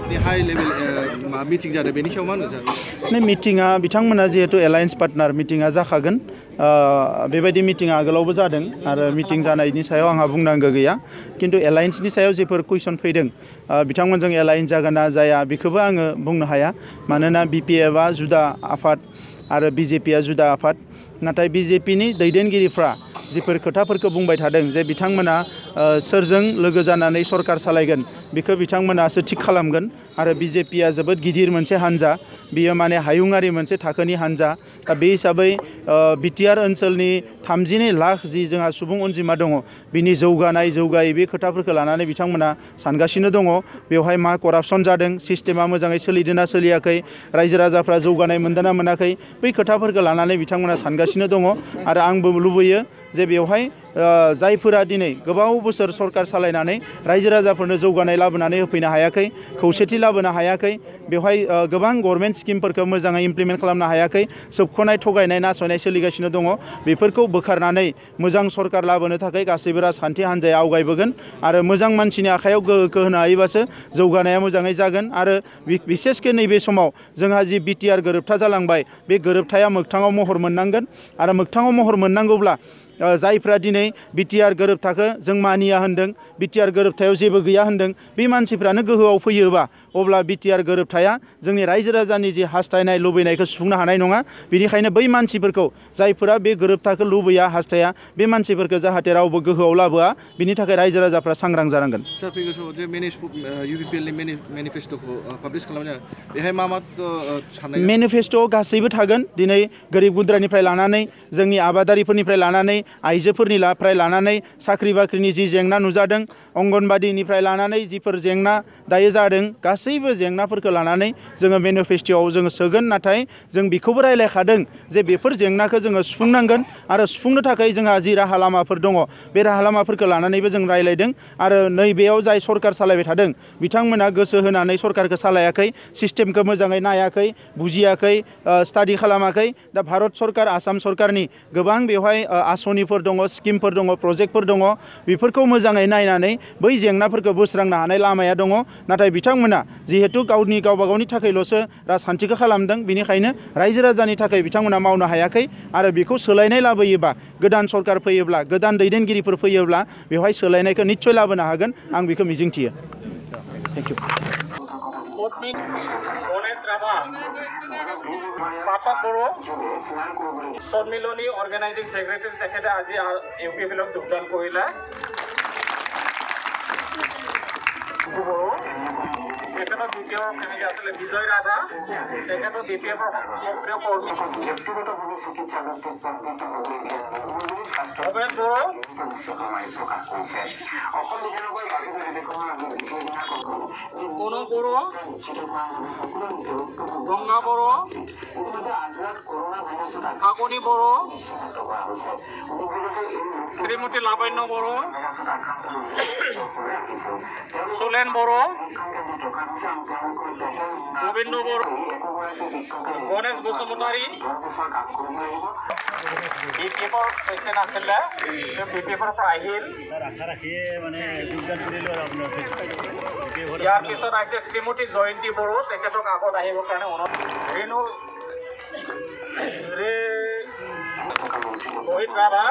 High level meeting जादों बेनि सायाव मा होनो सार? मिटिंआ बिथांमोना जिहेतु एलायन्स पार्टनार मिटिंआ जाखागोन बेबायदि मिटिंआ आगोलावबो जादों आरो मिटिं जानायनि सायाव आंहा बुंनांगौ गैया किन्तु एलायन्सनि सायाव जेफोर कुइसन फैदों बिथांमोनजों एलायन्स जागोन ना जाया बेखौबो आङो बुंनो हाया मानोना BPFआ जुदा आफाद आरो BJPआ जुदा आफाद नाथाय BJPनि दैदेनगिरिफ्रा जिफोर खोथाफोरखौ बुंबाय थादों जे बिथांमोना सोरजों लोगो जानानै सरकार सालायगोन बेखौ बिथांमोनासो थिक खालामगोन आरो BJPआ जोबोद गिदिर मोनसे हान्जा बियो माने हायुङारि मोनसे थाखोनि हान्जा दा बे हिसाबै बिटिआर ओनसोलनि 32 लाख जि जोंहा सुबुं अनजिमा दङ बिनि जौगायै बे खोथाफोरखौ लानानै बिथांमोना सानगासिनो दङ बेवहाय मा करापसन जादों सिस्टेमा मोजाङै सोलिदोंना सोलियाखै रायजो राजाफ्रा जौगानाय मोनदोंना मोनाखै बै खोथाफोरखौ लानानै बिथांमोना सानगासिनो दङ आरो आंबो लुबैयो जे बेवहाय जायफोरा दिनै गोबाव बोसोर सरकार सालायनानै रायजो राजाफोरनो जौगानाय लाबोनानै होफैनो हायाखै खौसेथि लाबोनो हायाखै बेवहाय गोबां गभर्नमेन्ट स्किमफोरखौ मोजाङै इमप्लिमेन्ट खालामनो हायाखै सोबख'नाय थगायनाय नासयनाय सोलिगासिनो दङ बेफोरखौ बोखारनानै मोजां सरकार लाबोनो थाखाय गासैबो राजखान्थि हान्जाया आवगायबोगोन आरो मोजां मानसिनि आखायाव गोहोखौ होनो हायोबासो जौगानाया मोजाङै जागोन आरो बिसेसके नैबे समाव जोंहा जि बिटिआर गोरोबथा जालांबाय बे गोरोबथाया मोगथाङाव महर मोननांगोन आरो मोगथाङाव महर मोननांगौब्ला जायफ्रा दिनै बिटिआर गोरोबथाखौ जों मानिया होनदों बिटिआर गोरोबथायाव जेबो गैया होनदों बे मानसिफ्रानो गोहोआव फैयोबा अब्ला बिटिआर गोरोबथाया जोंनि रायजो राजानि जि हास्थायनाय लुबैनायखौ सुफुंनो हानाय नङा बेनिखायनो बै मानसिफोरखौ जायफोरा बे गोरोबथाखौ लुबैया हास्थाया बे मानसिफोरखौ जाहाथे रावबो गोहोआव लाबोआ बिनि थाखाय रायजो राजाफ्रा सांग्रां जानांगोन सार फैगौ समाव जे UPPLनि मेनिफेस्ट'खौ पाब्लिश खालामनाय बेहाय मा साननाय मेनिफेस्ट'आव गासैबो थागोन दिनै गोरिब गुन्द्रानिफ्राय लानानै जोंनि आबादारिफोरनिफ्राय लानानै आइजोफोरनिफ्राय लानानै साख्रि बाख्रिनि जि जेंना नुजादों अंगनबादिनिफ्राय लानानै जिफोर जेंना दायो जादों गासैबो जेंनाफोरखौ लानानै जोङो मेनिफेस्ट'आव जोङो सोगोन नाथाय जों बेखौबो रायलायखादों जे बेफोर जेंनाखौ जोङो सुफुंनांगोन आरो सुफुंनो थाखाय जोंहा जि राहा लामाफोर दङ बे राहा लामाफोरखौ लानानैबो जों रायलायदों आरो नैबेयाव जाय सरकार सालायबाय थादों बिथांमोना गोसो होनानै सरकारखौ सालायाखै सिस्टेमखौ मोजाङै नायाखै बुजियाखै स्टाडि खालामाखै दा भारत सरकार आसाम सरकारनि गोबां बेवहाय आसनिफोर दङ स्किमफोर दङ प्रजेक्टफोर दङ बेफोरखौ मोजाङै नायनानै बै जेंनाफोरखौ बोस्रांनो हानाय लामाया दङ नाथाय बिथांमोना जिहेतु गावबा गावनि थाखायल'सो राजखान्थिखौ खालामदों बेनिखायनो रायजो राजानि थाखाय बिथांमोना मावनो हायाखै आरो बेखौ सोलायनाय लाबोयोबा गोदान सरकार फैयोब्ला गोदान दैदेनगिरिफोर फैयोब्ला बेवहाय सोलायनायखौ निस्सय लाबोनो हागोन आं बेखौ मिजिंथियो थेंक इउ गणेश राभा पाठक बड़ो सम्मिलनी अर्गेनाइजिंग सेक्रेटारी तेखेते আজি UPPLক যোগদান কৰিলে তেখেতৰ দ্বিতীয় কেনেকৈ আছিলে বিজয় ৰাভা তেখেতৰ BPFৰ সক্ৰিয় কৰ্মী ভৱেশ বড়ো কনক বড়ো গংগা বড়ো কাকনি বড়ো শ্রীমতী লাবণ্য বড়ো সোলেন বড়ো গোবিন্দ বড়ো গণেশ বসুমতাৰী BPFৰ প্ৰেচিডেণ্ট আছিলে BPFৰ পৰা আহিল ইয়াৰ পিছত আহিছে শ্ৰীমতী জয়ন্তী বড়ো তেখেতক আগত আহিবৰ কাৰণে ৰেণু ৰোহিত ৰাভা